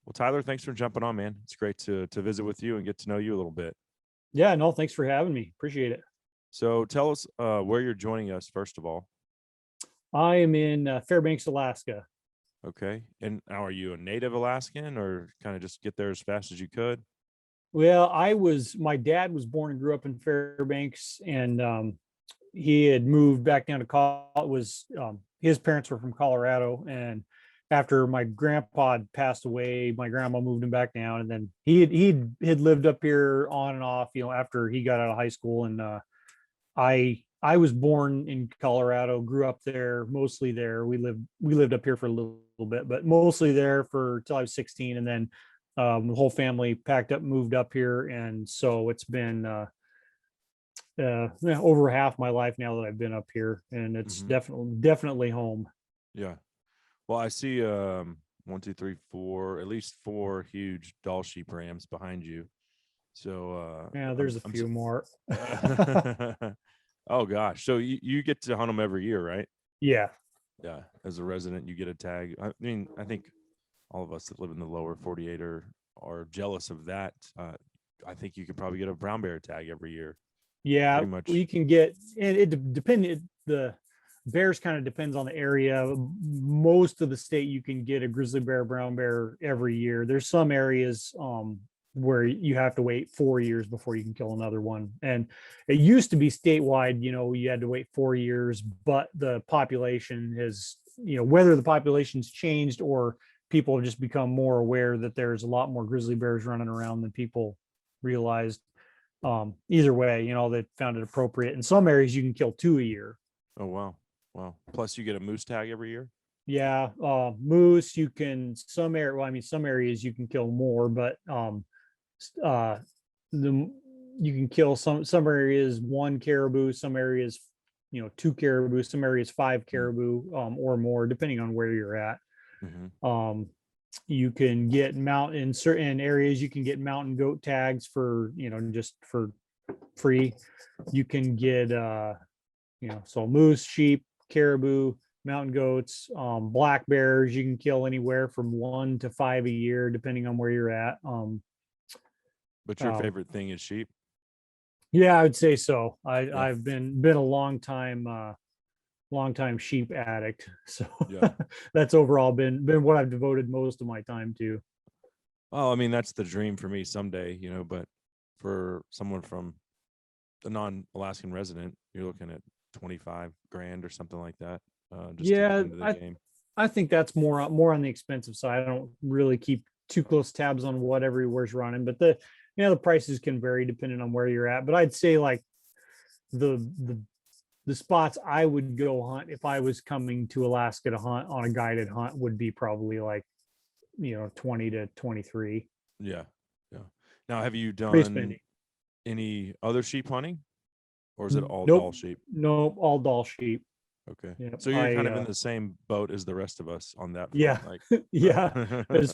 Well, Tyler, thanks for jumping on, man. It's great to visit with you and get to know you a little bit. Yeah, no, thanks for having me. Appreciate it. So tell us where you're joining us, first of all. I am in Fairbanks, Alaska. Okay. And now, are you a native Alaskan or kind of just get there as fast as you could? Well, my dad was born and grew up in Fairbanks, and he had moved back down to his parents were from Colorado. And after my grandpa had passed away, my grandma moved him back down. And then he had lived up here on and off, after he got out of high school. And I was born in Colorado, grew up there, mostly there. We lived up here for a little bit, but mostly there for till I was 16. And then the whole family packed up, moved up here. And so it's been yeah, over half my life now that I've been up here, and it's Hmm. definitely home. Yeah. Well, I see one, two, three, four, at least four huge doll sheep rams behind you. So Yeah, there's a few more. oh gosh. So you get to hunt them every year, right? Yeah. Yeah. As a resident, you get a tag. I mean, I think all of us that live in the lower 48 are jealous of that. I think you could probably get a brown bear tag every year. Yeah, Pretty much. we can get, and the bears kind of depends on the area. Most of the state you can get a grizzly bear, brown bear every year. There's some areas where you have to wait 4 years before you can kill another one. And it used to be statewide, you had to wait 4 years, but the population has, whether the population's changed or people have just become more aware that there's a lot more grizzly bears running around than people realized. Either way, they found it appropriate. In some areas you can kill two a year. Oh wow. Wow. Plus you get a moose tag every year. Yeah. Moose, you can, some areas you can kill more, but uh the you can kill some areas one caribou, some areas two caribou, some areas five caribou, or more, depending on where you're at. Mm-hmm. You can get in certain areas, you can get mountain goat tags for just for free. You can get so moose, sheep, caribou, mountain goats, black bears. You can kill anywhere from 1 to 5 a year, depending on where you're at. But your um favorite thing is sheep? yeah, I would say so. Yeah. I've been a long time sheep addict, so Yeah. that's overall been what I've devoted most of my time to. Well, I mean, that's the dream for me someday, but for someone from a non-Alaskan resident, you're looking at 25 grand or something like that, just to get Yeah, into the game. I think that's more on the expensive side. I don't really keep too close tabs on what everywhere's running, but the prices can vary depending on where you're at. But I'd say like the the the spots I would go hunt if I was coming to Alaska to hunt on a guided hunt would be probably like 20 to 23. Yeah. Yeah. Now, have you Pretty done spendy. any other sheep hunting, or is it all doll Nope, sheep? nope, all doll sheep. Okay. Yep. So you're kind of in the same boat as the rest of us on that Yeah, front. Like, yeah. As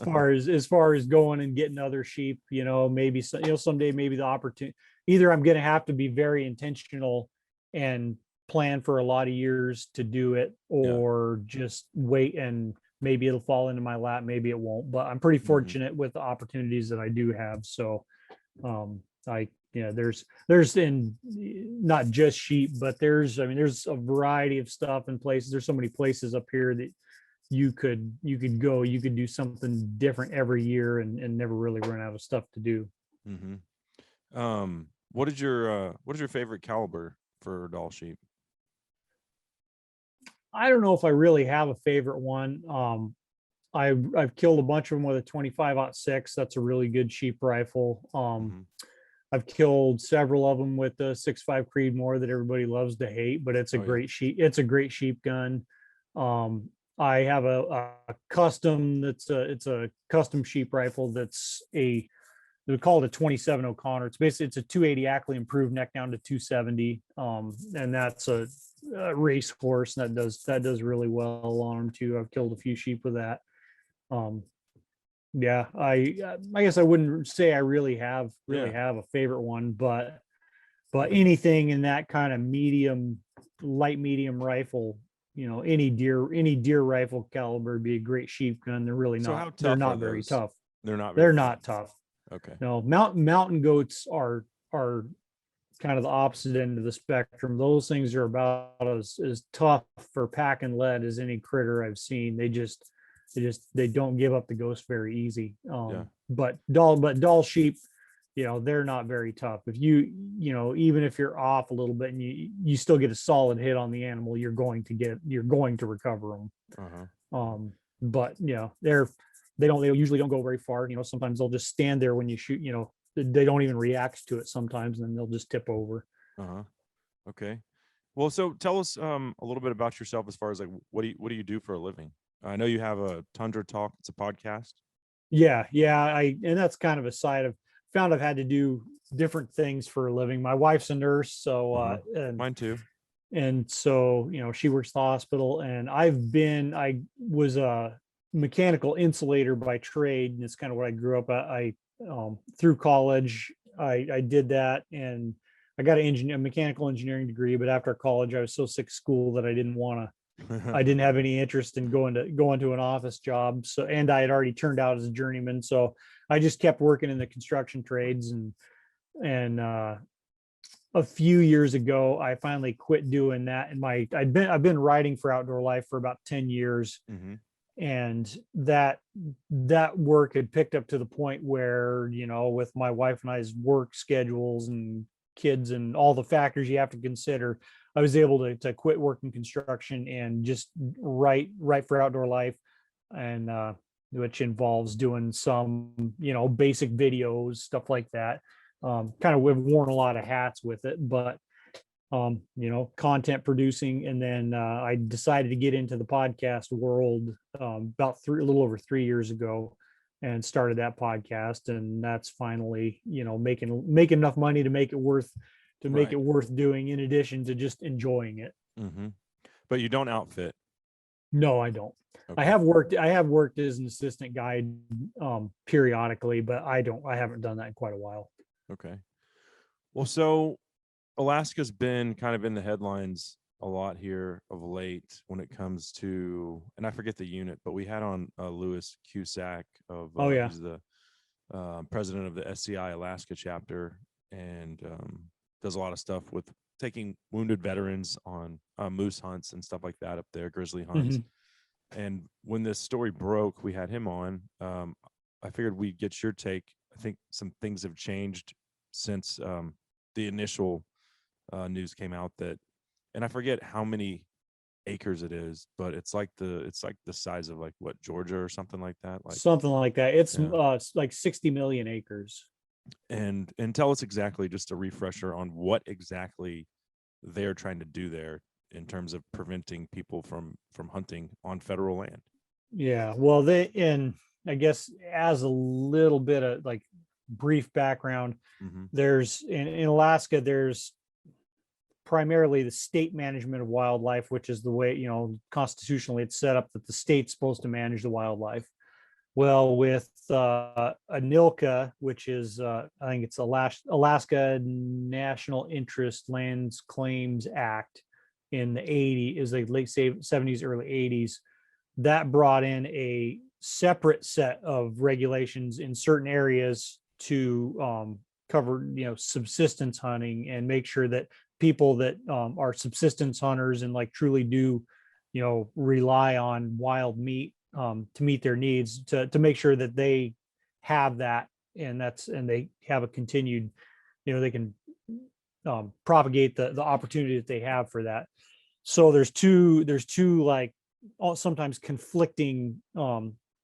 far as going and getting other sheep, maybe someday maybe the opportunity. Either I'm going to have to be very intentional and plan for a lot of years to do it, yeah. or just wait and maybe it'll fall into my lap, maybe it won't. But I'm pretty Hmm. fortunate with the opportunities that I do have. So I there's in not just sheep, but there's a variety of stuff and places. There's so many places up here that you could go, you could do something different every year and never really run out of stuff to do. Hmm. What is your favorite caliber for doll sheep? I don't know if I really have a favorite one. I've killed a bunch of them with a 25-06. That's a really good sheep rifle. Hmm. I've killed several of them with the 6.5 Creedmoor that everybody loves to hate, but it's a Oh yeah. great sheep. It's a great sheep gun. I have a custom it's a custom sheep rifle that's we call it a 27 O'Connor. It's a 280 Ackley improved, neck down to 270. And that's a race horse that does really well on them too. I've killed a few sheep with that. Um, yeah, I guess I wouldn't say I really Yeah. have a favorite one, but anything in that kind of light medium rifle, any deer rifle caliber would be a great sheep gun. So how They're tough are not very those? tough. They're not They're very not tough. okay. No, mountain goats are kind of the opposite end of the spectrum. Those things are about as tough for pack and lead as any critter I've seen. They don't give up the ghost very easy. Yeah. But Dall sheep, they're not very tough. If even if you're off a little bit and you still get a solid hit on the animal, you're going to recover them. But they usually don't go very far. Sometimes they'll just stand there when you shoot. They don't even react to it sometimes, and then they'll just tip over. Okay. Well, so tell us a little bit about yourself as far as like what do you do for a living? I know you have a Tundra Talk. It's a podcast. Yeah. And that's kind of a side of found I've had to do different things for a living. My wife's a nurse, so Mine too. and so she works at the hospital, and I was a mechanical insulator by trade, and it's kind of what I grew up at. I through college I did that, and I got a mechanical engineering degree, but after college I was so sick of school that I didn't have any interest in going to an office job. So, and I had already turned out as a journeyman, so I just kept working in the construction trades, and a few years ago I finally quit doing that. And I've been writing for Outdoor Life for about 10 years. And that work had picked up to the point where, with my wife and I's work schedules and kids and all the factors you have to consider, I was able to quit working construction and just write for Outdoor Life, and which involves doing some, basic videos, stuff like that. Kind of we've worn a lot of hats with it, but content producing. And then I decided to get into the podcast world about a little over 3 years ago, and started that podcast. And that's finally, making enough money to make it worth doing, in addition to just enjoying it. But you don't outfit. No, I don't. Okay. I have worked as an assistant guide periodically, but I haven't done that in quite a while. Okay. Well, so Alaska's been kind of in the headlines a lot here of late when it comes to, and I forget the unit, but we had on Lewis Cusack of he's the president of the SCI Alaska chapter, and does a lot of stuff with taking wounded veterans on moose hunts and stuff like that up there, grizzly hunts. And when this story broke, we had him on. I figured we'd get your take. I think some things have changed since the initial news came out, that, and I forget how many acres it is, but it's like the size of like what, Georgia or something like that. Like something like that. It's like 60 million acres. And tell us exactly, just a refresher on what exactly they're trying to do there in terms of preventing people from hunting on federal land. Yeah, well, I guess as a little bit of like brief background, there's in Alaska, there's primarily the state management of wildlife, which is the way, constitutionally it's set up that the state's supposed to manage the wildlife. Well, with ANILCA, which is I think it's Alaska National Interest Lands Claims Act in the late 70s, early 80s, that brought in a separate set of regulations in certain areas to cover, subsistence hunting, and make sure that people that are subsistence hunters and like truly do, rely on wild meat to meet their needs, to make sure that they have that, and they have a continued, they can propagate the opportunity that they have for that. So there's two like sometimes conflicting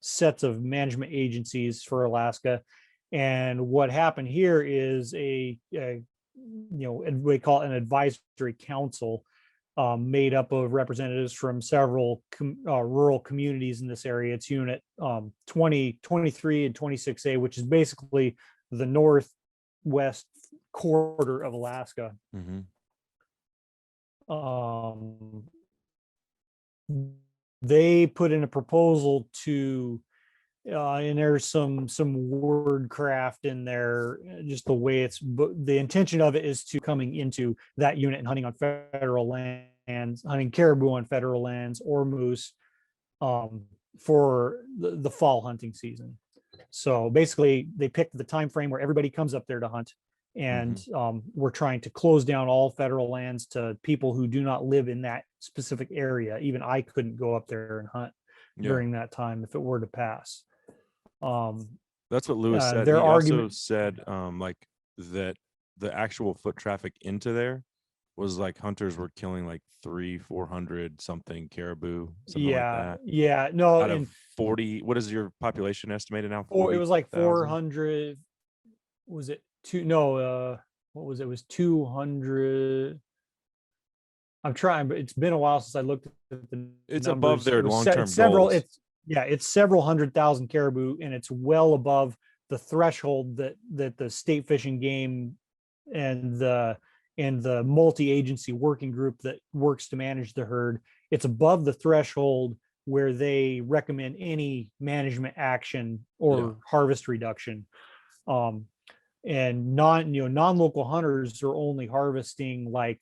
sets of management agencies for Alaska. And what happened here is we call it an advisory council, made up of representatives from several rural communities in this area. It's unit 20, 23, and 26A, which is basically the northwest quarter of Alaska. They put in a proposal to and there's some word craft in there, just the way the intention of it is to coming into that unit and hunting on federal lands, hunting caribou on federal lands or moose for the fall hunting season. So basically, they picked the time frame where everybody comes up there to hunt, and Mm-hmm. we're trying to close down all federal lands to people who do not live in that specific area. Even I couldn't go up there and hunt Yeah. during that time if it were to pass. Um, That's what Lewis said. their He also argument, said like that the actual foot traffic into there was like hunters were killing like 300-400 something caribou, something like yeah, that, yeah, no, out of and 40. What is your population estimated now? it was like 40,000. 400. Was it two? No, what was it? It was 200. I'm trying, but it's been a while since I looked at the It's above numbers. their It's long-term several. goals. It's yeah, it's several 100,000 caribou, and it's well above the threshold that the state fish and game and the multi-agency working group that works to manage the herd. It's above the threshold where they recommend any management action Yeah. or harvest reduction. Um, and non-local hunters are only harvesting like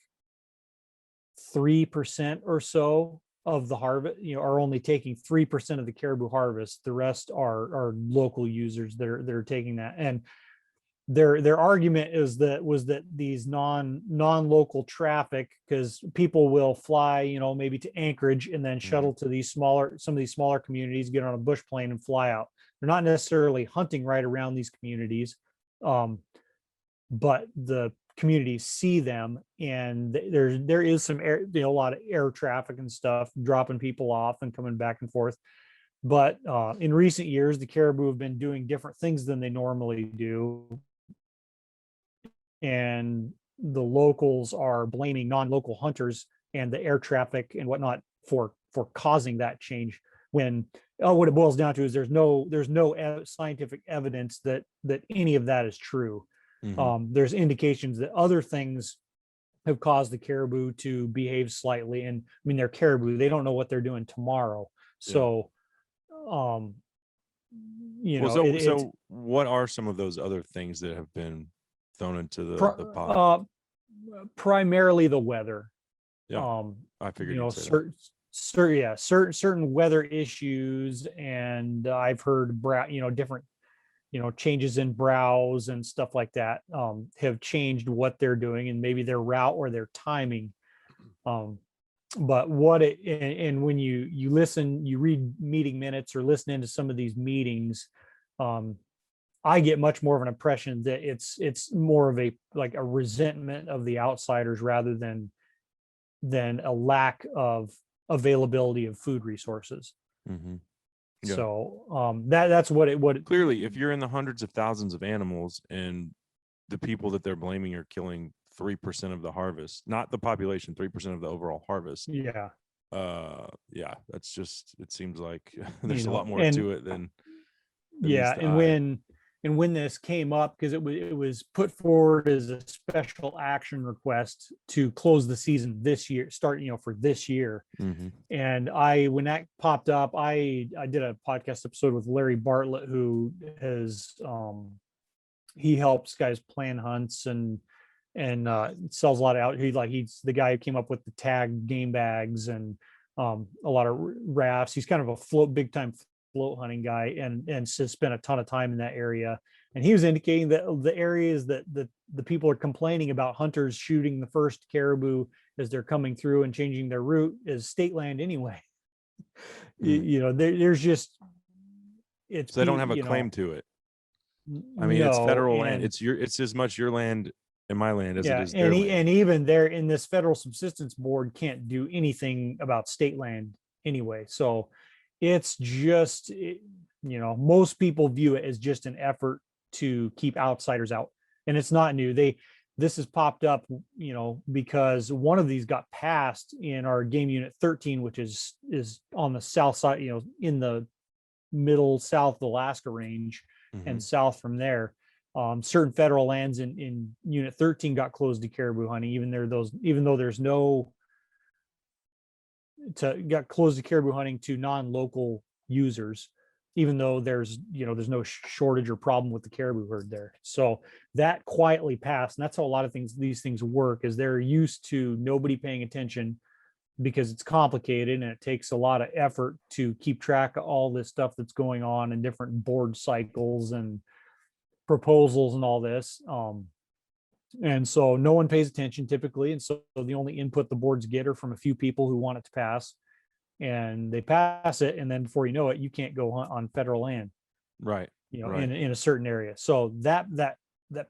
3% or so of the harvest, are only taking 3% of the caribou harvest. The rest are local users that are taking that. And their argument was that these non-local traffic, because people will fly, maybe to Anchorage and then Mm-hmm. shuttle to some of these smaller communities, get on a bush plane and fly out. They're not necessarily hunting right around these communities. But the communities see them, and there is some air, a lot of air traffic and stuff, dropping people off and coming back and forth. But in recent years, the caribou have been doing different things than they normally do, and the locals are blaming non-local hunters and the air traffic and whatnot for causing that change, when what it boils down to is there's no scientific evidence that any of that is true. Mm-hmm. There's indications that other things have caused the caribou to behave slightly, and I mean, they're caribou, they don't know what they're doing tomorrow. Yeah. So um Well, it's so what are some of those other things that have been thrown into the pot? primarily the weather. Yeah, um I figured you'd say that. certain weather issues, and I've heard different changes in browse and stuff like that have changed what they're doing, and maybe their route or their timing. um but what it and when you listen, you read meeting minutes or listen into some of these meetings, um I get much more of an impression that it's more of a resentment of the outsiders rather than a lack of availability of food resources. Mm-hmm. Yeah. So that's what Clearly, if you're in the hundreds of thousands of animals and the people that they're blaming are killing 3% of the harvest, not the population, 3% of the overall harvest. yeah, Yeah, that's just, it seems like you there's a lot know more and to it than meets yeah, the eye. and when this came up, because it was put forward as a special action request to close the season this year, start for this year. Mm-hmm. And when that popped up, I did a podcast episode with Larry Bartlett, who has he helps guys plan hunts and sells a lot out. He's the guy who came up with the tag game bags and a lot of rafts. He's kind of a big time float hunting guy, and spent a ton of time in that area. And he was indicating that the areas that the people are complaining about hunters shooting the first caribou as they're coming through and changing their route is state land anyway. Mm. There's just So they don't have a claim to it. I mean, it's no. federal land. And It's as much your land and my land as it yeah, is their land. and even there in this federal subsistence board can't do anything about state land anyway. So it's just, most people view it as just an effort to keep outsiders out, and it's not new. This has popped up, because one of these got passed in our game unit 13, which is on the south side, in the middle south Alaska range, Mm-hmm. and south from there. Certain federal lands in Unit 13 got closed to caribou hunting, even though there's no got closed to caribou hunting to non-local users, even though there's no shortage or problem with the caribou herd there. So that quietly passed, and that's how a lot of these things work. Is they're used to nobody paying attention, because it's complicated and it takes a lot of effort to keep track of all this stuff that's going on in different board cycles and proposals and all this. And so no one pays attention typically. And so the only input the boards get are from a few people who want it to pass, and they pass it. And then before you know it, you can't go hunt on federal land, Right. Right. in a certain area. So that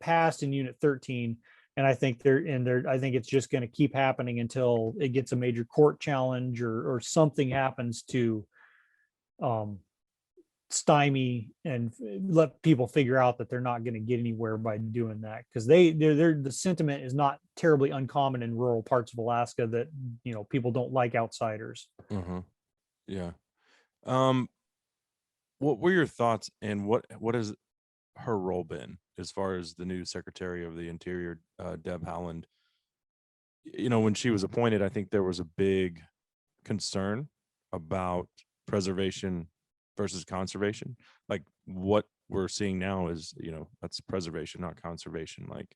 passed in Unit 13. And I think I think it's just going to keep happening until it gets a major court challenge, or something happens to um, stymie and let people figure out that they're not going to get anywhere by doing that, because the sentiment is not terribly uncommon in rural parts of Alaska that people don't like outsiders. Uh-huh. Yeah. Um, what were your thoughts, and what has her role been as far as the new Secretary of the Interior, Deb Haaland? When she was appointed, I think there was a big concern about preservation versus conservation. Like what we're seeing now is, that's preservation, not conservation. Like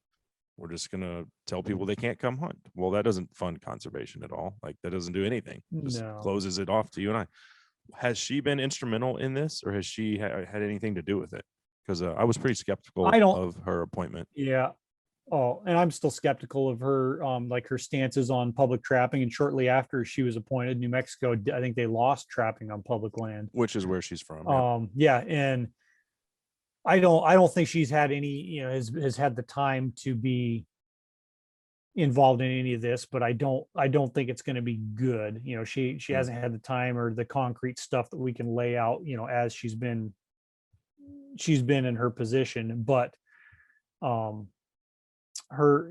we're just gonna tell people they can't come hunt. Well, that doesn't fund conservation at all. Like that doesn't do anything. Just No, closes it off to you and I. Has she been instrumental in this, or has she had anything to do with it? Because I was pretty skeptical I don't. of her appointment. Yeah. Oh, and I'm still skeptical of her, like her stances on public trapping. And shortly after she was appointed, New Mexico, I think they lost trapping on public land. Which is where she's from. Yeah. Yeah, and I don't think she's had any, has had the time to be involved in any of this, but I don't think it's going to be good. She hasn't had the time or the concrete stuff that we can lay out, as she's been in her position. But her,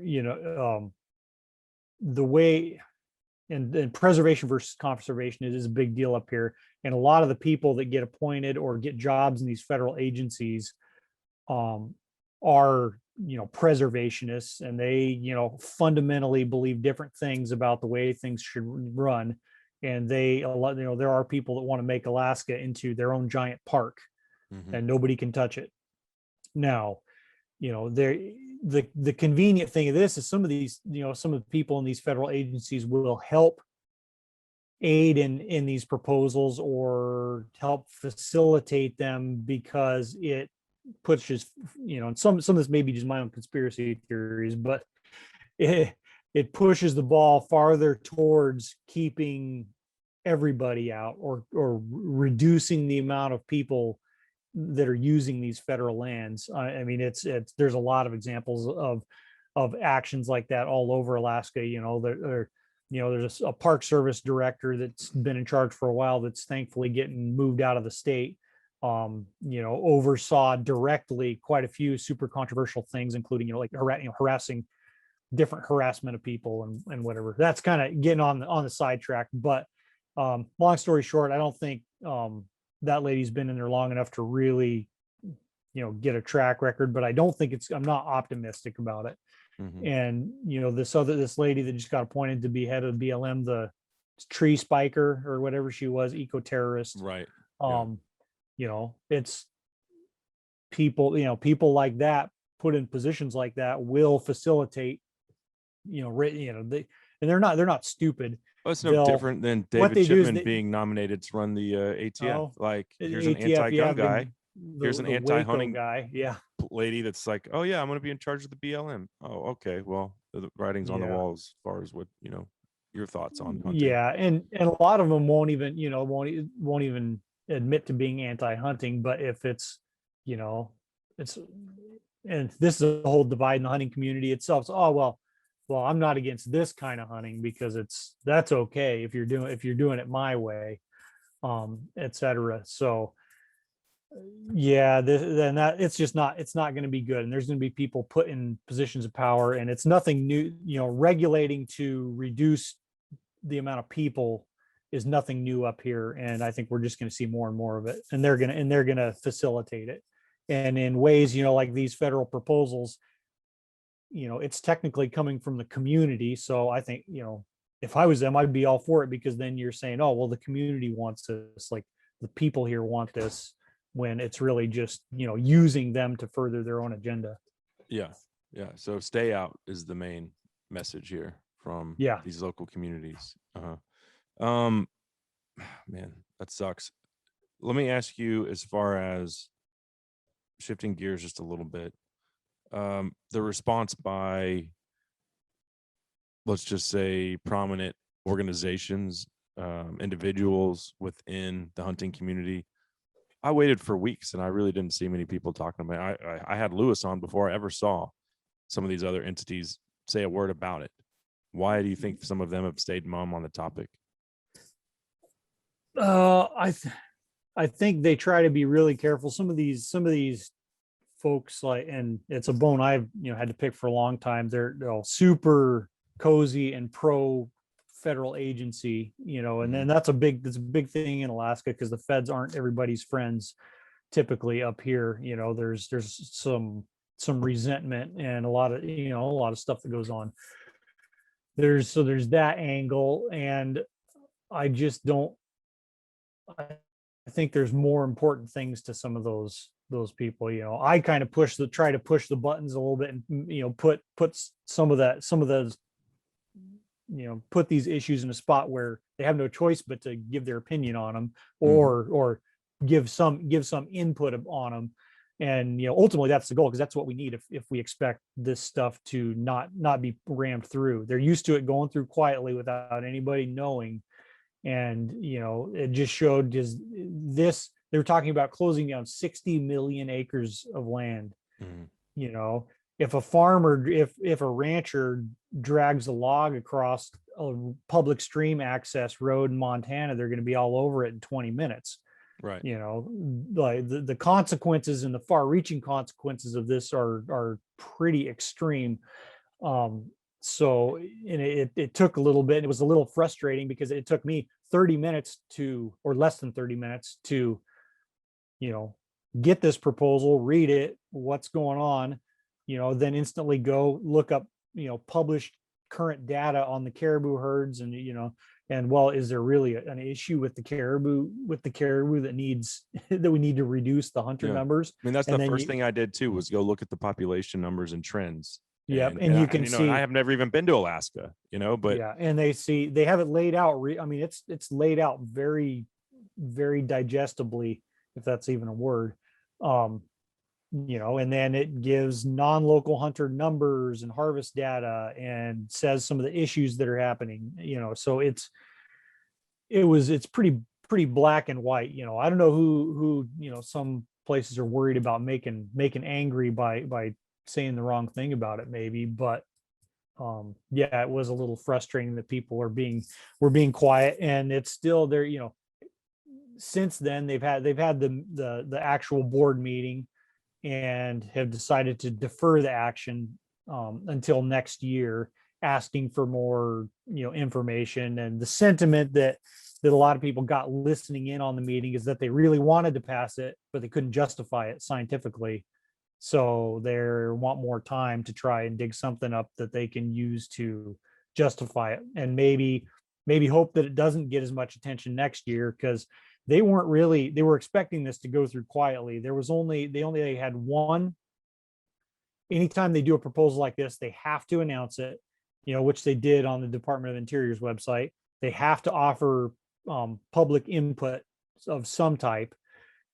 the way, and preservation versus conservation is a big deal up here. And a lot of the people that get appointed or get jobs in these federal agencies are preservationists, and they fundamentally believe different things about the way things should run. And there are people that want to make Alaska into their own giant park, and nobody can touch it. Now, the convenient thing of this is some of the people in these federal agencies will help aid in these proposals or help facilitate them, because it pushes, and some of this may be just my own conspiracy theories, but it pushes the ball farther towards keeping everybody out, or reducing the amount of people that are using these federal lands. I mean, it's there's a lot of examples of actions like that all over Alaska. There's a Park Service director that's been in charge for a while that's thankfully getting moved out of the state. Oversaw directly quite a few super controversial things, including like harassing, different harassment of people and whatever. That's kind of getting on the sidetrack. But long story short, I don't think that lady's been in there long enough to really get a track record. But I don't think I'm not optimistic about it. And this lady that just got appointed to be head of BLM, the tree spiker or whatever she was, eco-terrorist, right? It's people like that put in positions like that will facilitate, and they're not stupid. Well, it's no different than David Chipman being nominated to run the ATF. Like, here's an anti-gun guy. Here's an anti-hunting guy. Yeah. Lady that's like, oh yeah, I'm going to be in charge of the BLM. Oh, okay. Well, the writing's on the wall as far as what your thoughts on hunting. Yeah, and a lot of them won't even admit to being anti-hunting. But if it's and this is a whole divide in the hunting community itself. So, well, I'm not against this kind of hunting because that's okay if you're doing it my way, etc. So yeah, then that it's not going to be good. And there's going to be people put in positions of power, and it's nothing new. Regulating to reduce the amount of people is nothing new up here. And I think we're just going to see more and more of it, and they're going to facilitate it. And in ways, like these federal proposals, it's technically coming from the community. So I think, if I was them, I'd be all for it, because then you're saying, oh, well, the community wants this, like the people here want this, when it's really just, using them to further their own agenda. Yeah. Yeah. So stay out is the main message here from these local communities. Um, man, that sucks. Let me ask you, as far as shifting gears just a little bit, the response by, let's just say, prominent organizations, individuals within the hunting community. I waited for weeks and I really didn't see many people talking about it. I had Lewis on before I ever saw some of these other entities say a word about it. Why do you think some of them have stayed mum on the topic? I I think they try to be really careful. Some of these folks, like, and it's a bone I've had to pick for a long time. They're all super cozy and pro federal agency, and then that's a big thing in Alaska because the feds aren't everybody's friends typically up here. There's some resentment and a lot of stuff that goes on. There's that angle, and I just don't. I think there's more important things to some of those people. I kind of try to push the buttons a little bit, and put some of those, put these issues in a spot where they have no choice but to give their opinion on them, or give some input on them. And ultimately that's the goal, because that's what we need if we expect this stuff to not be rammed through. They're used to it going through quietly without anybody knowing. And it just showed they were talking about closing down 60 million acres of land. If a farmer, if a rancher drags a log across a public stream access road in Montana, they're going to be all over it in 20 minutes. Right. Like the consequences and the far reaching consequences of this are pretty extreme. So, and it took a little bit. It was a little frustrating because it took me 30 minutes or less than 30 minutes to, get this proposal, read it, what's going on, then instantly go look up, published current data on the caribou herds, and, well, is there really an issue with the caribou that needs that we need to reduce the hunter numbers? I mean, that's the first thing I did too, was go look at the population numbers and trends. Yep. And you can see, I have never even been to Alaska, but yeah, and they have it laid out. I mean, it's laid out very, very digestibly, if that's even a word. And then it gives non-local hunter numbers and harvest data and says some of the issues that are happening, so it's pretty black and white. I don't know who some places are worried about making angry by saying the wrong thing about it, maybe, but it was a little frustrating that people were being quiet. And it's still there. Since then they've had the actual board meeting and have decided to defer the action until next year, asking for more information. And the sentiment that a lot of people got listening in on the meeting is that they really wanted to pass it, but they couldn't justify it scientifically. So they want more time to try and dig something up that they can use to justify it, and maybe hope that it doesn't get as much attention next year, because they were expecting this to go through quietly. They had one. Anytime they do a proposal like this, they have to announce it, which they did on the Department of Interior's website. They have to offer public input of some type.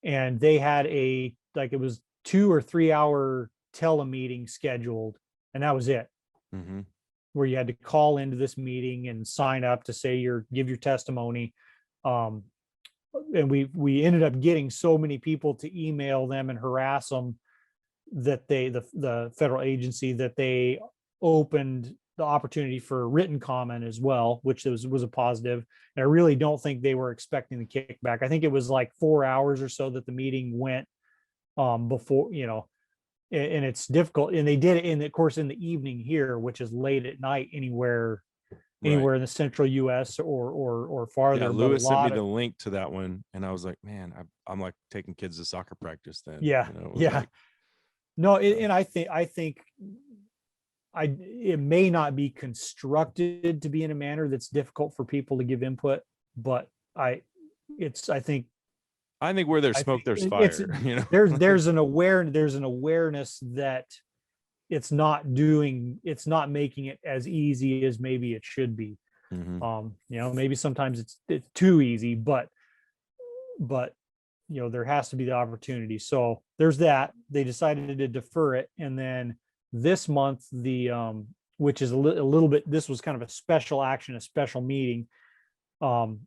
And they had it was 2 or 3 hour telemeeting scheduled, and that was it. Where you had to call into this meeting and sign up to say give your testimony. And we ended up getting so many people to email them and harass them that the federal agency, that they opened the opportunity for written comment as well, which was a positive. And I really don't think they were expecting the kickback. I think it was like 4 hours or so that the meeting went before, and it's difficult. And they did it of course in the evening here, which is late at night anywhere in the central US or farther. Yeah, Lewis sent me the link to that one, and I was like, man, I'm like taking kids to soccer practice then. Yeah. Like, no, and I think it may not be constructed to be in a manner that's difficult for people to give input, but I think where there's smoke, there's fire. There's an awareness that it's not making it as easy as maybe it should be. Mm-hmm. Maybe sometimes it's too easy, but there has to be the opportunity. So there's that. They decided to defer it, and then this month which is a little bit, this was kind of a special action, a special meeting. um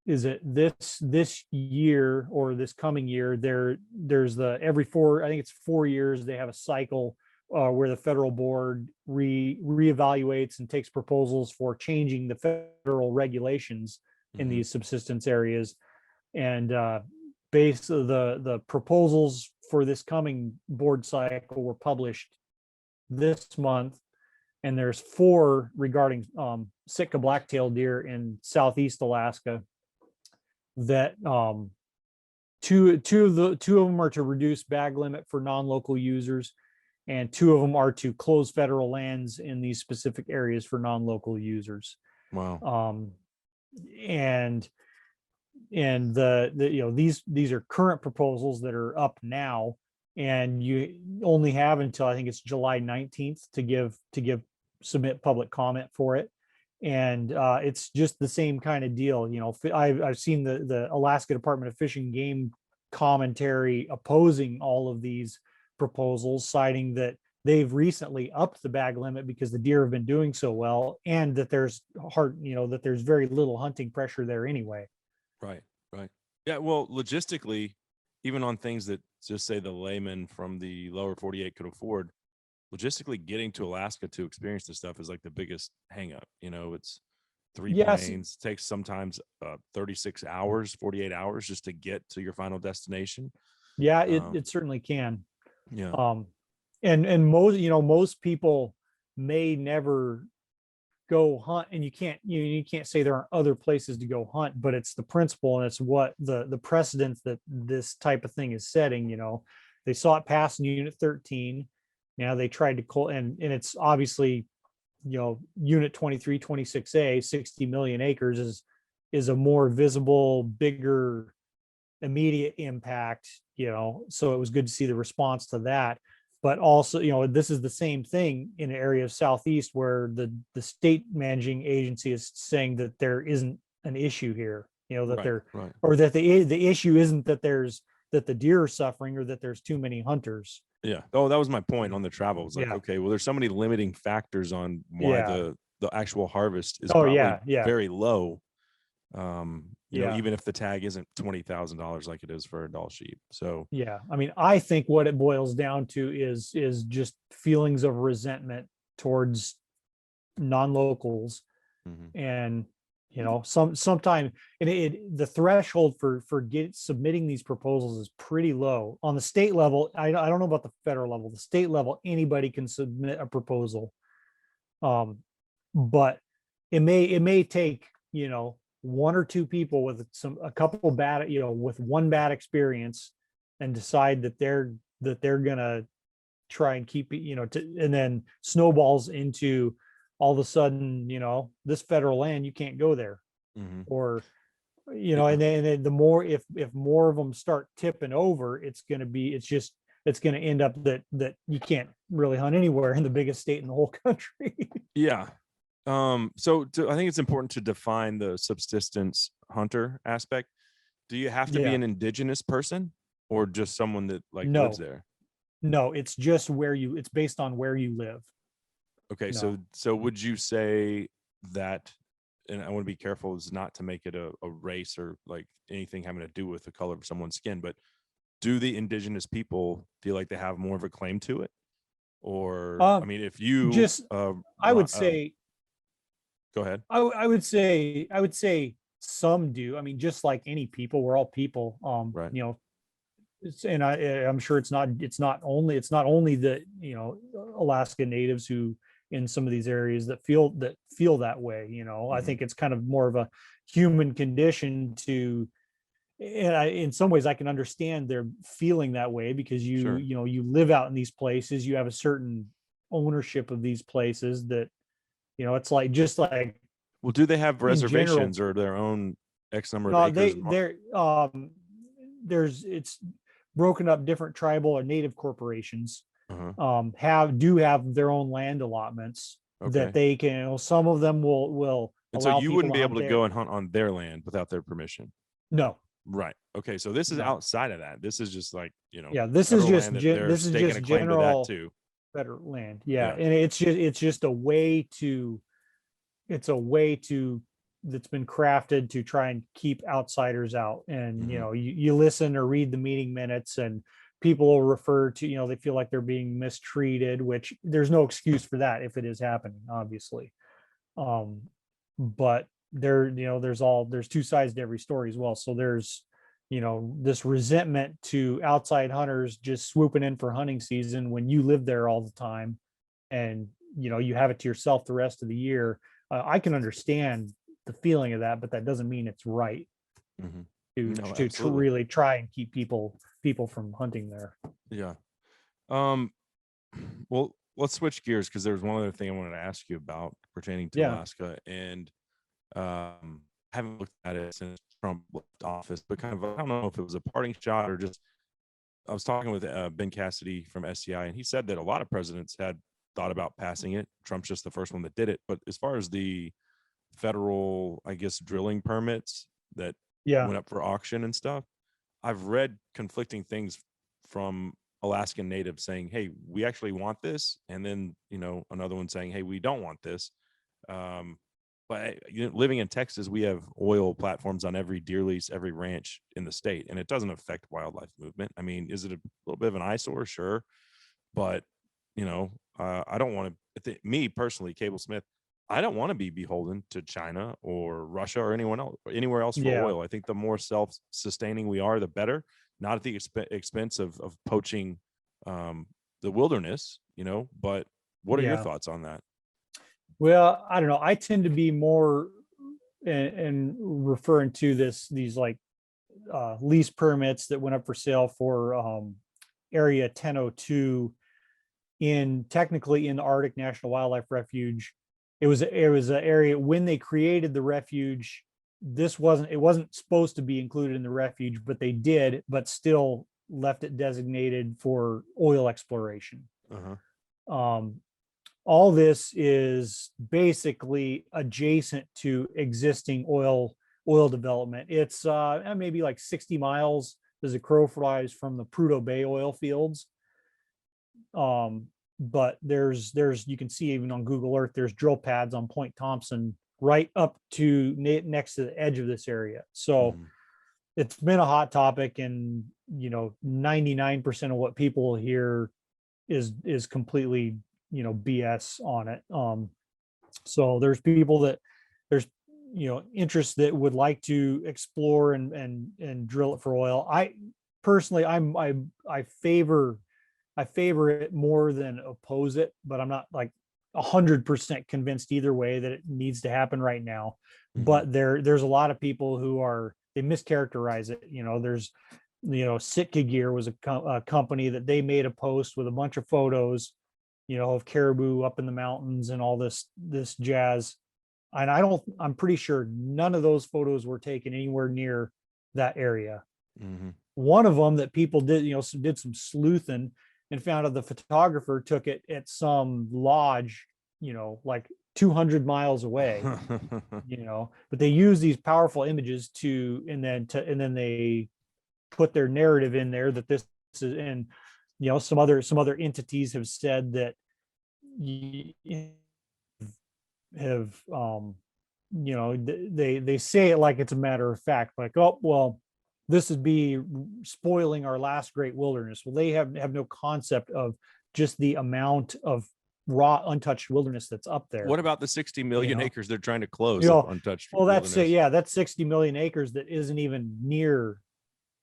is it this year or this coming year, there's the every four, I think it's 4 years, they have a cycle where the federal board reevaluates and takes proposals for changing the federal regulations in Mm-hmm. these subsistence areas. And the proposals for this coming board cycle were published this month, and there's four regarding Sitka blacktail deer in southeast Alaska. That two of them are to reduce bag limit for non-local users, and two of them are to close federal lands in these specific areas for non-local users. Wow. um and these are current proposals that are up now, and you only have until I think it's July 19th to submit public comment for it. And it's just the same kind of deal. I've seen the Alaska Department of Fish and Game commentary opposing all of these proposals, citing that they've recently upped the bag limit because the deer have been doing so well, and that there's very little hunting pressure there anyway. Right. Right. Yeah. Well, logistically, even on things that just say the layman from the lower 48 could afford, logistically getting to Alaska to experience this stuff is like the biggest hang up. It's three Yes. planes, takes sometimes 36 hours, 48 hours just to get to your final destination. Yeah, Um, it certainly can. yeah. um and most people may never go hunt, and you can't say there aren't other places to go hunt, but it's the principle, and it's what the precedence that this type of thing is setting. They saw it pass in Unit 13. Now they tried to call, and it's obviously, Unit 2326A, 60 million acres, is a more visible, bigger, immediate impact. So it was good to see the response to that. But also, this is the same thing in an area of southeast where the state managing agency is saying that there isn't an issue here. That Right. there, Right. or that the issue isn't that the deer are suffering, or that there's too many hunters. Yeah. Oh, that was my point on the travel. It was like, Yeah. okay, well, there's so many limiting factors on why Yeah. the actual harvest is Oh, probably yeah. Yeah. very low. Yeah. Even if the tag isn't $20,000 like it is for a Dall sheep. So Yeah. I mean, I think what it boils down to is just feelings of resentment towards non-locals. mhm. And sometime, and the threshold for submitting these proposals is pretty low on the state level. I don't know about the federal level. The state level, anybody can submit a proposal. But it may take one or two people with a couple bad, with one bad experience, and decide that they're gonna try and keep it, and then snowballs into, all of a sudden, this federal land, you can't go there. Mhm. Or, Yeah. and then the more, if more of them start tipping over, it's going to end up that you can't really hunt anywhere in the biggest state in the whole country. Yeah. I think it's important to define the subsistence hunter aspect. Do you have to be Yeah. an indigenous person or just someone that like lives No, there? no, it's just it's based on where you live. Okay, No. so would you say that, and I want to be careful is not to make it a race or like anything having to do with the color of someone's skin, but do the indigenous people feel like they have more of a claim to it? Or I mean, if you Just, I would say, go ahead. I would say some do. I mean, just like any people, we're all people. Right. And I'm sure it's not only the Alaska natives who in some of these areas that feel that way. I Mhm. think it's kind of more of a human condition to, and in some ways I can understand their feeling that way, because Sure. you live out in these places, you have a certain ownership of these places that, it's like, just like Well, do they have in general. reservations or their own X number of No, acres? it's broken up, different tribal or native corporations Uh-huh. have their own land allotments that Okay. they can, some of them will And so allow you people wouldn't to be hunt able to there. go and hunt on their land without their permission. No, Right. Okay. So this is no. outside of that. This is just like, Yeah, this is federal just land that they're this is staking just a claim to that general too. federal land. Yeah, Yeah. and it's just a way to it's a way to that's been crafted to try and keep outsiders out. And Mhm. you listen or read the meeting minutes, and people will refer to, they feel like they're being mistreated, which there's no excuse for that if it is happening, obviously. um but there's two sides to every story as well. So there's this resentment to outside hunters just swooping in for hunting season when you live there all the time, and you have it to yourself the rest of the year. I can understand the feeling of that, but that doesn't mean it's right Mhm. to No, to absolutely. really try and keep people from hunting there. Yeah. Um, well, let's switch gears because there's one other thing I wanted to ask you about pertaining to Yeah, Alaska, and I haven't looked at it since Trump left office, but kind of I don't know if it was a parting shot or just I was talking with Ben Cassidy from SCI, and he said that a lot of presidents had thought about passing it. Trump's just the first one that did it. But as far as the federal, I guess, drilling permits that yeah, went up for auction and stuff, I've read conflicting things from Alaskan natives saying, "Hey, we actually want this," and then another one saying, "Hey, we don't want this." Um, but living in Texas, we have oil platforms on every deer lease, every ranch in the state, and it doesn't affect wildlife movement. I mean, is it a little bit of an eyesore? Sure, but I don't want to. Me personally, Cable Smith, I don't want to be beholden to China or Russia or anyone else, or anywhere else for yeah, oil. I think the more self-sustaining we are, the better. Not at the expense of poaching the wilderness, But what are your yeah. thoughts on that? Well, I don't know. I tend to be more and referring to these like lease permits that went up for sale for area 1002 in technically in the Arctic National Wildlife Refuge. It was an area when they created the refuge. It wasn't supposed to be included in the refuge, but they did, but still left it designated for oil exploration. Uh-huh. Um, all this is basically adjacent to existing oil development. It's maybe like 60 miles as a crow flies from the Prudhoe Bay oil fields. But there's you can see even on Google Earth, there's drill pads on Point Thompson right up to next to the edge of this area. So Mhm. it's been a hot topic, and 99% of what people hear is completely BS on it. So there's people that there's interests that would like to explore and drill it for oil. I personally I favor it more than oppose it, but I'm not like 100% convinced either way that it needs to happen right now. Mhm. But there's a lot of people who they mischaracterize it. There's Sitka Gear was a company that they made a post with a bunch of photos, of caribou up in the mountains and all this jazz. And I'm pretty sure none of those photos were taken anywhere near that area. Mhm. One of them that people did some sleuthing and found out the photographer took it at some lodge, like 200 miles away, but they use these powerful images and then they put their narrative in there that this is, and some other entities have said that have they say it like it's a matter of fact, like, oh well, this would be spoiling our last great wilderness. Well, they have no concept of just the amount of raw untouched wilderness that's up there. What about the 60 you million know acres they're trying to you close of know untouched well, wilderness? that's 60 million acres that isn't even near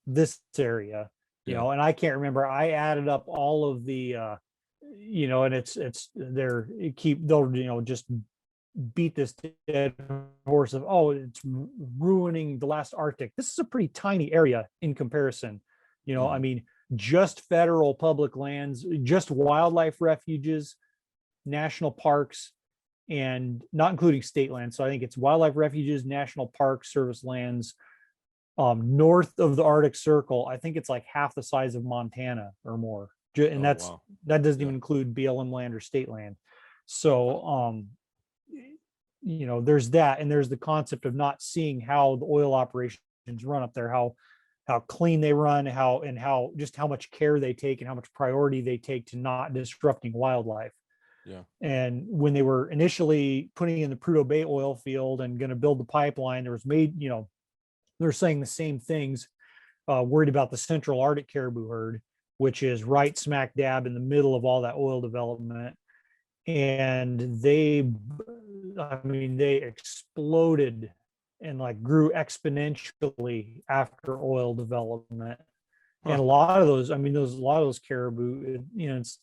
this area. Yeah. And I can't remember, I added up all of the and it's they're keep they'll just beat this dead horse of, oh, it's ruining the last Arctic. This is a pretty tiny area in comparison. I Mhm. mean, just federal public lands, just wildlife refuges, national parks, and not including state lands. So I think it's wildlife refuges, national parks, service lands. North of the Arctic Circle, I think it's like half the size of Montana or more. And Oh wow. that doesn't Yeah. even include BLM land or state land. So there's that, and there's the concept of not seeing how the oil operations run up there, how clean they run, how just how much care they take and how much priority they take to not disrupting wildlife. Yeah. And when they were initially putting in the Prudhoe Bay oil field and going to build the pipeline, they're saying the same things, worried about the Central Arctic caribou herd, which is right smack dab in the middle of all that oil development. And they exploded and like grew exponentially after oil development. And Huh. a lot of those, a lot of those caribou, it's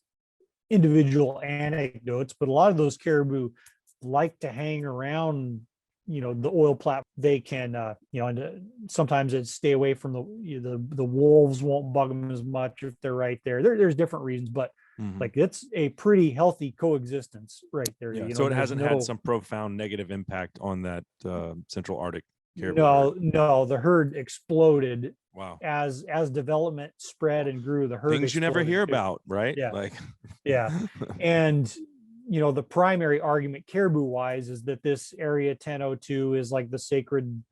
individual anecdotes, but a lot of those caribou like to hang around, the oil platform. They can, and sometimes it's stay away from the wolves won't bug them as much if they're right there. There's different reasons, but Mhm. like it's a pretty healthy coexistence right there. Yeah. So it There's hasn't had no, some profound negative impact on that Central Arctic caribou herd. no, the herd exploded Wow. as development spread and grew. The herd Things you never exploded hear too. about, right? Yeah. Like, Yeah. And, the primary argument caribou wise is that this area 1002 is like the sacred,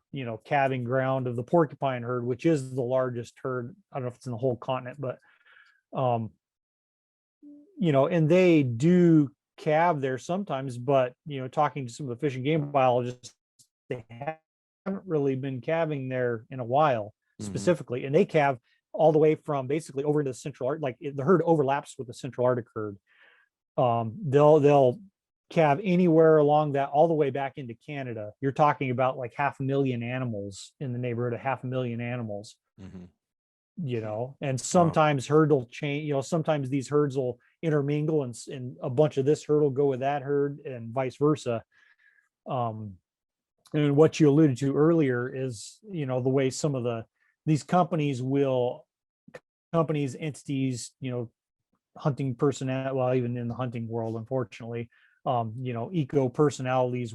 calving ground of the porcupine herd, which is the largest herd. I don't know if it's in the whole continent, but, um, and they do calve there sometimes, but, talking to some of the fish and game biologists, they haven't really been calving there in a while mhm. specifically. And they calve all the way from basically over into the Central Arctic, like the herd overlaps with the Central Arctic herd. They'll calve anywhere along that all the way back into Canada. You're talking about like 500,000 animals, in the neighborhood of 500,000 animals, Mhm. and Wow. sometimes herd will change, sometimes these herds will intermingle, and a bunch of this herd will go with that herd and vice versa. Um, and what you alluded to earlier is, the way some of these companies, entities, hunting personnel, well, even in the hunting world, unfortunately, eco personalities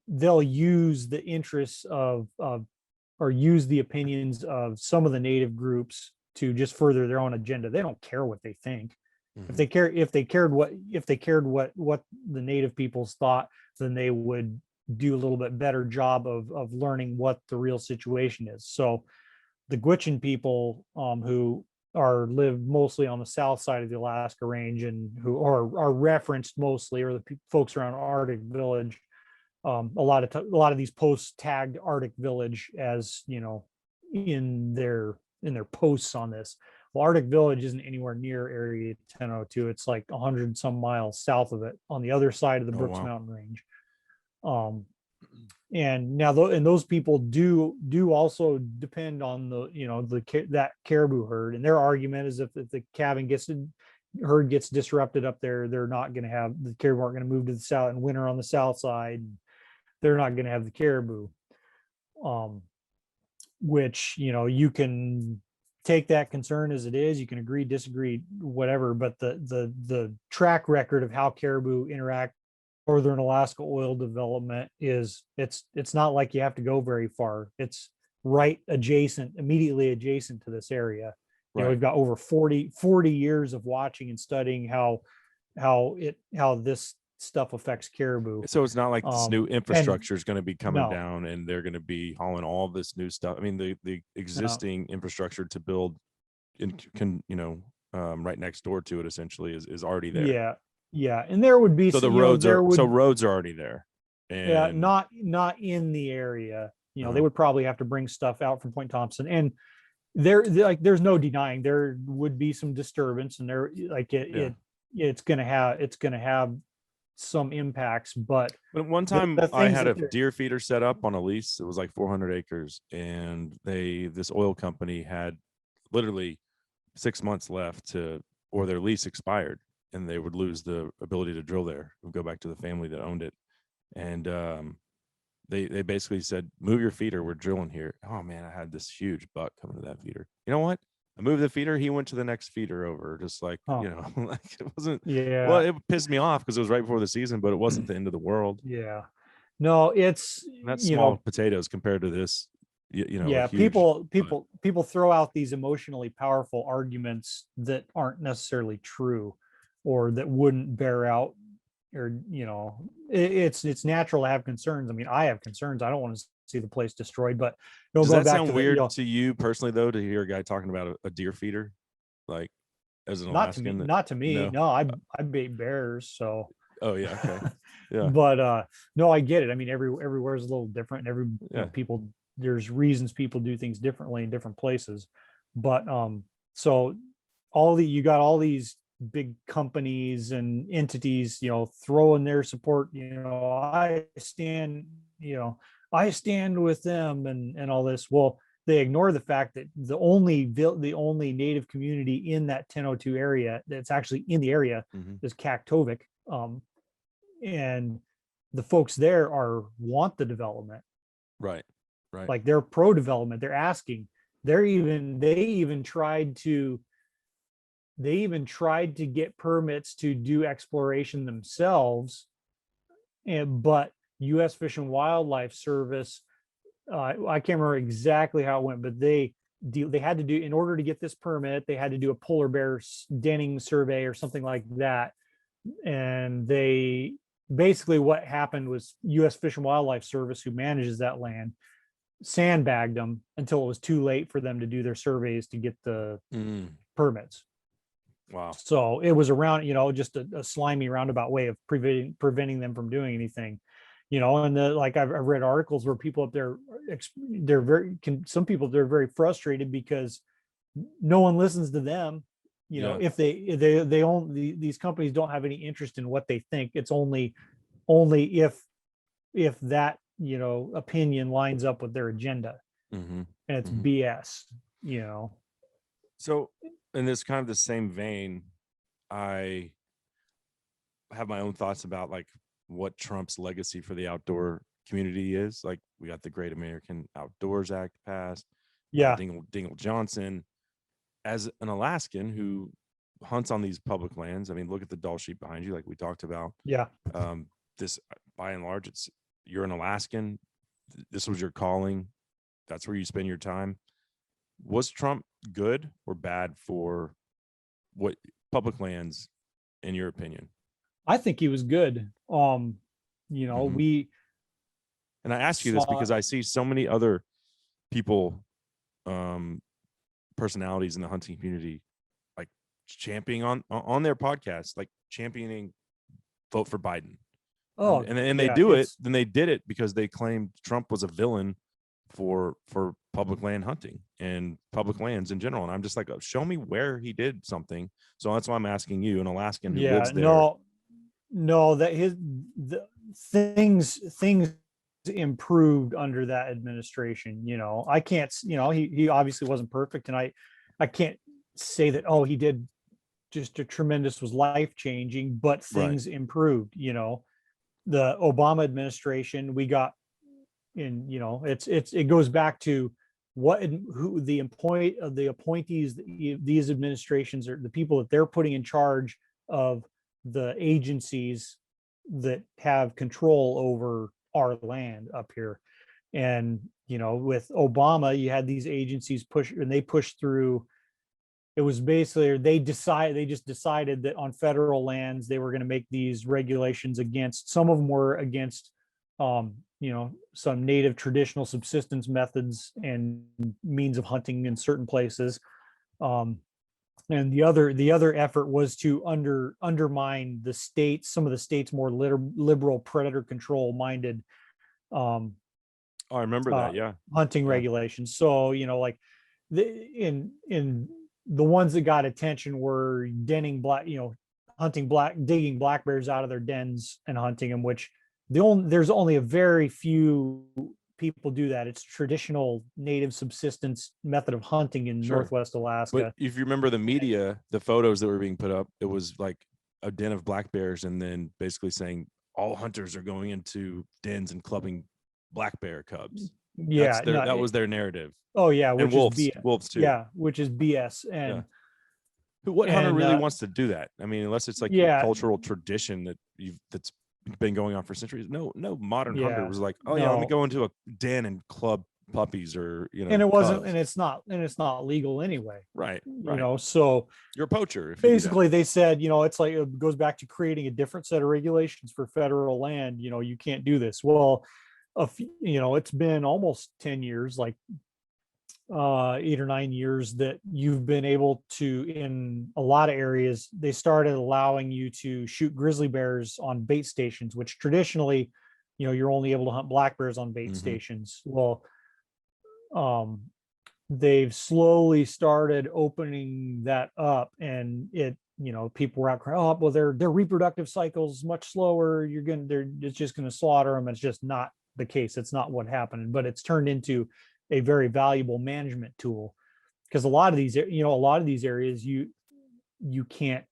they'll use the interests of or use the opinions of some of the native groups to just further their own agenda. They don't care what they think. Mhm. If they cared what the native peoples thought, then they would do a little bit better job of learning what the real situation is. So the Gwich'in people, who live mostly on the south side of the Alaska range, and who are referenced mostly, or the folks around Arctic Village. A lot of these posts tagged Arctic Village as, in their posts on this. Well, Arctic Village isn't anywhere near Area 1002. It's like 100 some miles south of it, on the other side of the Oh, Brooks wow. Mountain Range. Um, and now and those people do also depend on that caribou herd, and their argument is, if the calving herd gets disrupted up there, they're not going to have the caribou, aren't going to move to the south and winter on the south side. They're not going to have the caribou, um which, you can take that concern as it is. You can agree, disagree, whatever, but the track record of how caribou interact northern Alaska oil development it's not like you have to go very far. It's immediately adjacent to this area. Right. We've got over 40 years of watching and studying how this stuff affects caribou. So it's not like this new And infrastructure is going to be coming no, down and they're going to be hauling all this new stuff. I mean, the no, existing infrastructure to build right next door to it essentially is already there. yeah, yeah, and there would be, So the roads are already there. yeah, And not in the area. They uh, would probably have to bring stuff out from Point Thompson, and like there's no denying there would be some disturbance, and there like yeah. it's gonna have some impacts, but But at one the, time the I things had a that they're deer feeder set up on a lease. It was like 400 acres. And this oil company had literally 6 months left or their lease expired and they would lose the ability to drill there. It would go back to the family that owned it. And they basically said, move your feeder. We're drilling here. Oh man, I had this huge buck coming to that feeder. You know what? I moved the feeder. He went to the next feeder over, just like, huh, like it wasn't, well, yeah. it pissed me off because it was right before the season, but it wasn't the end of the world. Yeah, no, it's, And that's small potatoes compared to this, a yeah, huge, but people throw out these emotionally powerful arguments that aren't necessarily true, or that wouldn't bear out or it's natural to have concerns. I mean, I have concerns. I don't want to see the place destroyed, but Does going that back sound to weird to you personally, though, to hear a guy talking about a deer feeder, like as an not to me, Alaskan? not to me. No. No, I bait bears, so. Oh yeah. Okay. Yeah. But no, I get it. I mean, everywhere is a little different. Yeah. People, there's reasons people do things differently in different places. But so you got all these big companies and entities, throwing their support, I stand with them and all this. Well, they ignore the fact that the only native community in that 1002 area that's actually in the area Mm-hmm. is Kaktovik. And the folks there want the development. Right. Right. Like, they're pro development. They're asking. They even tried to get permits to do exploration themselves, but U.S. Fish and Wildlife Service, I can't remember exactly how it went, but they had to do, in order to get this permit, they had to do a polar bear denning survey or something like that. And they basically, what happened was U.S. Fish and Wildlife Service, who manages that land, sandbagged them until it was too late for them to do their surveys to get the permits. Wow. So it was around, just a slimy roundabout way of preventing them from doing anything. And like I've read articles where people up there, some people, they're very frustrated because no one listens to them. If they only, these companies don't have any interest in what they think. It's only if that, opinion lines up with their agenda. Mm-hmm. And it's BS, So in this kind of the same vein, I have my own thoughts about like what Trump's legacy for the outdoor community is. Like, we got the Great American Outdoors Act passed. Yeah. Dingle Johnson, as an Alaskan who hunts on these public lands. I mean, look at the Dall sheep behind you, like we talked about. Yeah. This, by and large, you're an Alaskan. This was your calling. That's where you spend your time. Was Trump good or bad for what public lands, in your opinion? I think he was good. And I ask you this because I see so many other people, personalities in the hunting community, like championing on their podcast, like championing vote for Biden. Oh, and they do it. Then they did it because they claimed Trump was a villain for public land hunting and public lands in general. And I'm just like, show me where he did something. So that's why I'm asking you, an Alaskan who lives there. No, that the things improved under that administration. I can't, he obviously wasn't perfect, and I can't say that, he did just a tremendous, was life-changing, but things improved. The Obama administration, we got in, it goes back to who the appointees, these administrations are, the people that they're putting in charge of the agencies that have control over our land up here. And with Obama, you had these agencies pushed through. It was basically, they just decided that on federal lands they were going to make these regulations against, some of them were against some native traditional subsistence methods and means of hunting in certain places. And the other effort was to undermine the states, some of the states more liberal, predator control minded I remember that. Yeah. Hunting regulations. So, like in the ones that got attention were digging black bears out of their dens and hunting them, which there's only a very few people do that. It's traditional native subsistence method of hunting in Northwest Alaska. But if you remember the media, the photos that were being put up, it was like a den of black bears, and then basically saying all hunters are going into dens and clubbing black bear cubs. Yeah, that was their narrative. Oh yeah, which and wolves too. Yeah, which is BS. And what hunter really wants to do that? I mean, unless it's like a cultural tradition that's been going on for centuries. No modern hunter was like, let me go into a den and club puppies or, and it wasn't, cubs. and it's not legal anyway. Right. So You're a poacher if basically they said, it's like, it goes back to creating a different set of regulations for federal land. You can't do this. Well, it's been almost 10 years, like 8 or 9 years, that you've been able to, in a lot of areas, they started allowing you to shoot grizzly bears on bait stations, which traditionally, you're only able to hunt black bears on bait stations. Well, they've slowly started opening that up, and people were out crying, oh, well, their reproductive cycles much slower. It's just gonna slaughter them. It's just not the case. It's not what happened, but it's turned into a very valuable management tool, because a lot of these areas, you can't,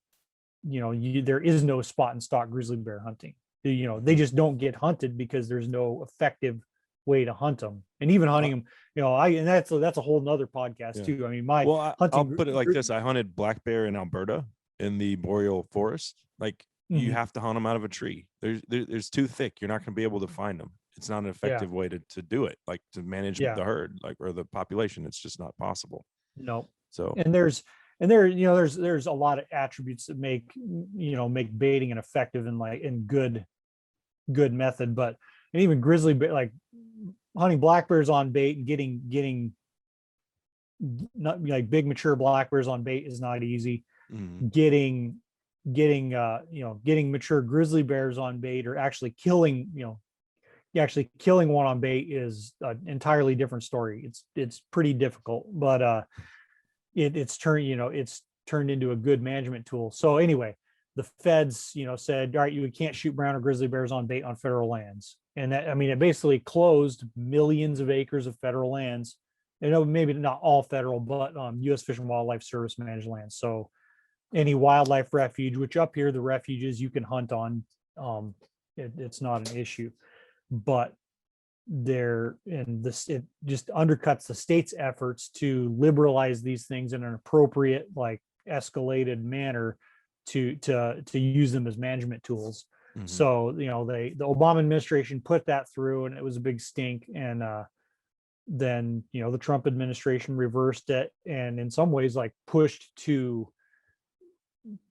there is no spot and stalk grizzly bear hunting. They just don't get hunted because there's no effective way to hunt them. And even hunting them, and that's a whole nother podcast too. I mean, I'll put it like this. I hunted black bear in Alberta in the boreal forest. Like, you have to hunt them out of a tree. There's too thick. You're not going to be able to find them. It's not an effective way to do it, like to manage the herd, like, or the population. It's just not possible. No. So, and there's a lot of attributes that make baiting an effective and good method. But, and even grizzly bear, like hunting black bears on bait and getting not like big mature black bears on bait is not easy. Getting mature grizzly bears on bait, or actually killing one on bait, is an entirely different story. It's pretty difficult, but it's turned into a good management tool. So anyway, the feds, said, all right, you can't shoot brown or grizzly bears on bait on federal lands. And that, I mean, it basically closed millions of acres of federal lands. Maybe not all federal, but U.S. Fish and Wildlife Service managed lands. So any wildlife refuge, which up here, the refuges you can hunt on, it's not an issue. But it just undercuts the state's efforts to liberalize these things in an appropriate, like, escalated manner to use them as management tools. So the Obama administration put that through, and it was a big stink. And then the Trump administration reversed it, and in some ways, like, pushed to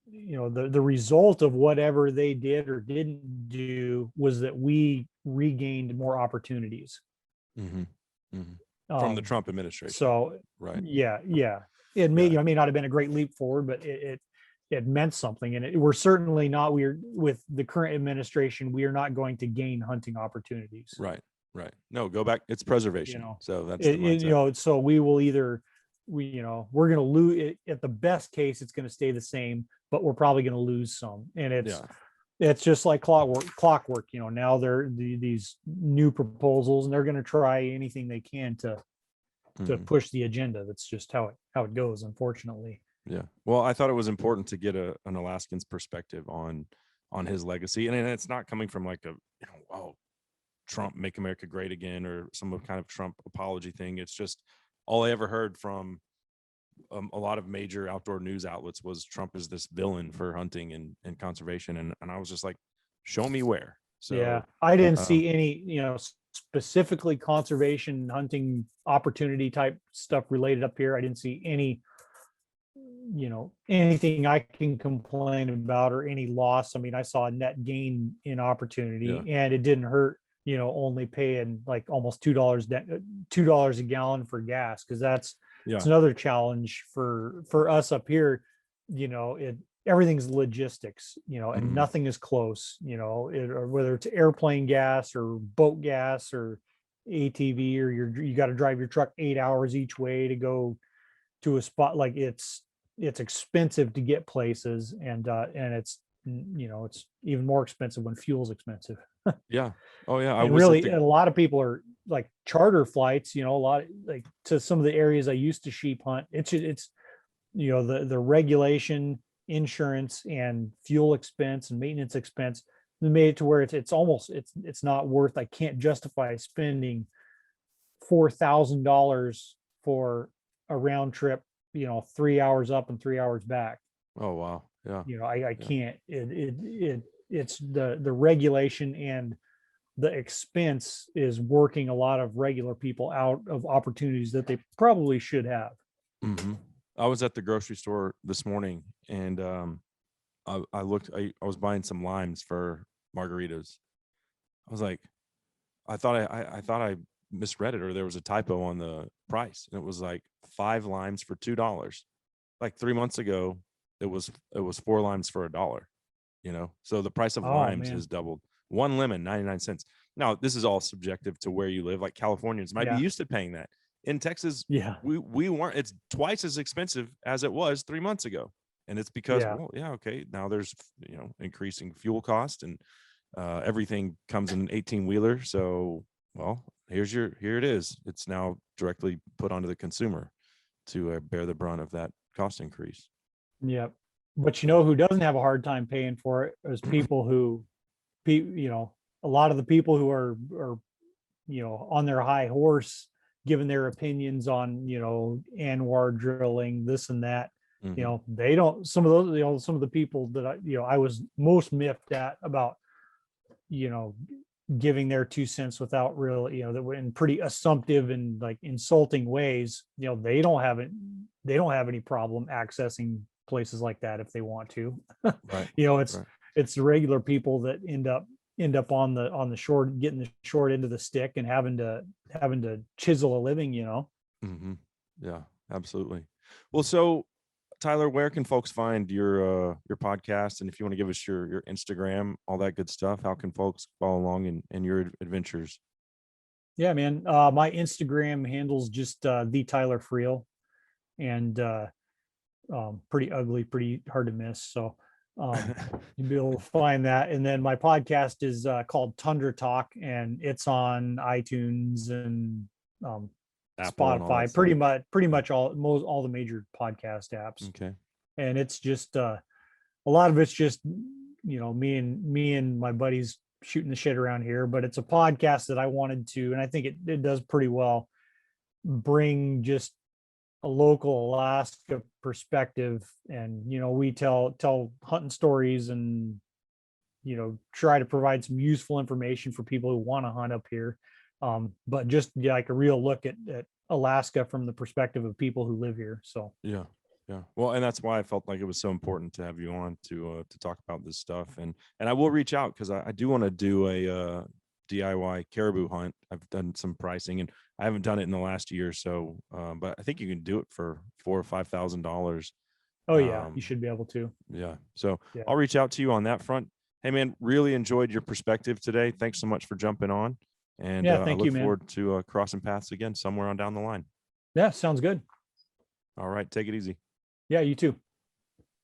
the result of whatever they did or didn't do was that we regained more opportunities from the Trump administration. So right, it may not have been a great leap forward, but it meant something. And we're certainly not, with the current administration, we are not going to gain hunting opportunities. Right. No, go back. It's preservation. So that's the mindset. So we will either we're going to lose it. At the best case, it's going to stay the same, but we're probably going to lose some. And it's just like clockwork. Now these new proposals, and they're going to try anything they can to push the agenda. That's just how it goes, unfortunately. Yeah. Well, I thought it was important to get an Alaskan's perspective on his legacy, and it's not coming from like Trump make America great again or some kind of Trump apology thing. It's just all I ever heard from a lot of major outdoor news outlets was Trump is this villain for hunting and conservation, and I was just like, show me where. So yeah, I didn't see any specifically conservation hunting opportunity type stuff related up here. I didn't see any anything I can complain about or any loss. I mean, I saw a net gain in opportunity, and it didn't hurt, only paying like almost $2 a gallon for gas, because it's another challenge for us up here. Everything's logistics, and nothing is close, or whether it's airplane gas or boat gas or ATV, or you got to drive your truck 8 hours each way to go to a spot. Like, it's expensive to get places, and it's it's even more expensive when fuel's expensive. Yeah. Oh yeah. And really, a lot of people are like charter flights, a lot, like, to some of the areas I used to sheep hunt. It's the regulation, insurance, and fuel expense and maintenance expense made it to where it's almost it's not worth. I can't justify spending $4,000 for a round trip, 3 hours up and 3 hours back. Oh wow. Yeah. I can't. It's the regulation and the expense is working a lot of regular people out of opportunities that they probably should have. Mm-hmm. I was at the grocery store this morning, and I looked. I was buying some limes for margaritas. I was like, I thought I misread it, or there was a typo on the price, and it was like 5 limes for $2. Like 3 months ago, it was 4 limes for $1. So the price of Oh limes man. has doubled. One lemon, 99 cents. Now, this is all subjective to where you live. Like Californians might be Yeah. used to paying that. In Texas, Yeah. we weren't. It's twice as expensive as it was 3 months ago, and it's because, Yeah. well, yeah, okay, now there's increasing fuel cost, and everything comes in an 18-wheeler. So, well, here it is. It's now directly put onto the consumer to bear the brunt of that cost increase. Yeah. But you So, know who doesn't have a hard time paying for it is people who, a lot of the people who are on their high horse, giving their opinions on, Anwar drilling, this and that. mhm, They don't, some of those, some of the people that I was most miffed at about, you know, giving their 2 cents without really, that were in pretty assumptive and like insulting ways, they don't have it, they don't have any problem accessing places like that if they want to. right, It's right. the regular people that end up on the short, getting the short end of the stick and having to chisel a living. Hmm. Yeah, absolutely. Well, so Tyler, where can folks find your podcast? And if you want to give us your Instagram, all that good stuff, how can folks follow along in your adventures? Yeah, man. My Instagram handles just the Tyler Freel, and pretty ugly, pretty hard to miss. So you'll be able to find that. And then my podcast is called Tundra Talk, and it's on iTunes and um, Apple and all that Spotify, stuff. pretty Yeah. much all the major podcast apps. Okay. And it's just a lot of it's just me and my buddies shooting the shit around here. But it's a podcast that I wanted to, and I think it does pretty well, bring just a local Alaska perspective. And we tell hunting stories, and try to provide some useful information for people who want to hunt up here. But just like a real look at Alaska from the perspective of people who live here. So Yeah. Yeah. Well, and that's why I felt like it was so important to have you on to talk about this stuff. And I will reach out because I do want to do a DIY caribou hunt. I've done some pricing, and I haven't done it in the last year or so. But I think you can do it for $4,000 or $5,000. oh yeah, you Um, should be able to. yeah. So Yeah. I'll reach out to you on that front. Hey man, really enjoyed your perspective today. Thanks so much for jumping on. And Yeah, I thank you, look man. forward to crossing paths again somewhere on down the line. Yeah, sounds good. All right. Take it easy. Yeah, you too.